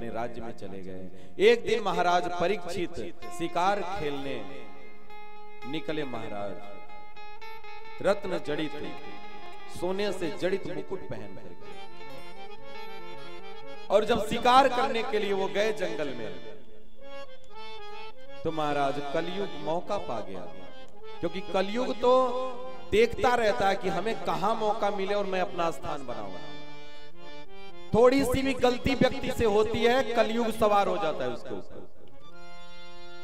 अपने राज्य में चले गए। एक दिन महाराज परीक्षित शिकार खेलने निकले। महाराज रत्न जड़ित सोने से जड़ित मुकुट पहन कर, और जब शिकार करने के लिए वो गए जंगल में, तो महाराज कलयुग मौका पा गया। क्योंकि कलयुग तो देखता रहता है कि हमें कहां मौका मिले और मैं अपना स्थान बनाऊंगा। थोड़ी सी भी गलती व्यक्ति से होती है, कलयुग सवार हो जाता है उसके ऊपर।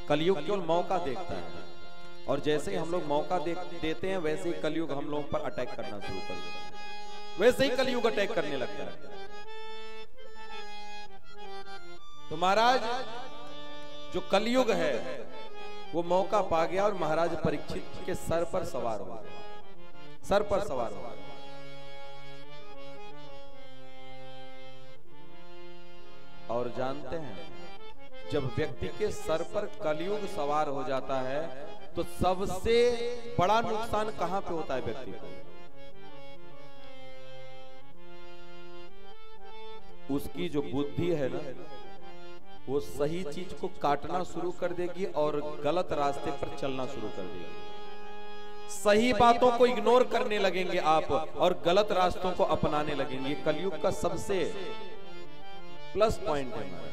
कलयुग केवल मौका देखता है, और जैसे ही हम लोग मौका देते हैं वैसे ही कलयुग हम लोगों पर अटैक करना शुरू कर देता है। वैसे ही कलयुग अटैक करने लगता है। तो महाराज जो कलयुग है वो मौका पा गया और महाराज परीक्षित के सर पर सवार हो गया। सर पर सवार हो गया। और जानते हैं, जब व्यक्ति के सर पर कलयुग सवार हो जाता है तो सबसे बड़ा नुकसान कहां पे होता है व्यक्ति को? उसकी जो बुद्धि है ना, वो सही चीज को काटना शुरू कर देगी और गलत रास्ते पर चलना शुरू कर देगी। सही बातों को इग्नोर करने लगेंगे आप और गलत रास्तों को अपनाने लगेंगे। कलयुग का सबसे प्लस पॉइंट है।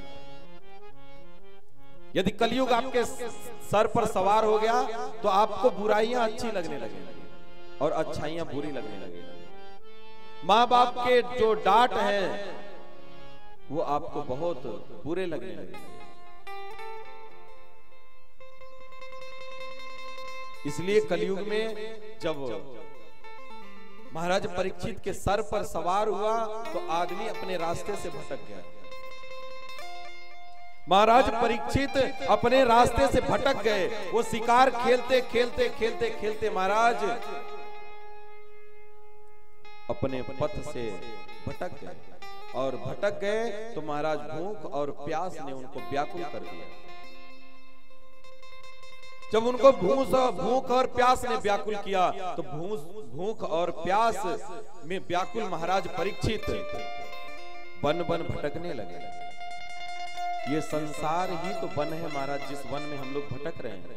यदि कलयुग आपके सर पर सवार हो गया तो आपको बुराइयां अच्छी लगने लगेंगी और अच्छाइयां बुरी लगने लगेंगी। माँ बाप के जो डांट है वो आपको बहुत बुरे लगने लगेंगे। इसलिए कलयुग में जब महाराज परीक्षित के सर पर सवार हुआ तो आदमी अपने रास्ते से भटक गया। महाराज परीक्षित अपने रास्ते से भटक गए। वो शिकार खेलते खेलते खेलते खेलते महाराज अपने पथ से भटक गए, और भटक गए तो महाराज भूख और प्यास ने उनको व्याकुल कर दिया। जब उनको भूख और प्यास ने व्याकुल किया तो भूख और प्यास में व्याकुल महाराज परीक्षित वन वन भटकने लगे। ये संसार ही तो वन है महाराज, जिस वन में हम लोग भटक रहे हैं।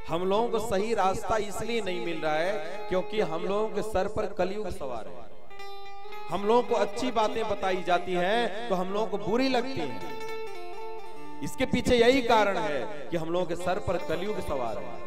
हम लोगों को सही रास्ता इसलिए नहीं मिल रहा है क्योंकि हम लोगों के सर पर कलयुग सवार है। हम लोगों को अच्छी बातें बताई जाती हैं तो हम लोगों को बुरी लगती हैं। इसके पीछे यही कारण है कि हम लोगों के सर पर कलयुग सवार है।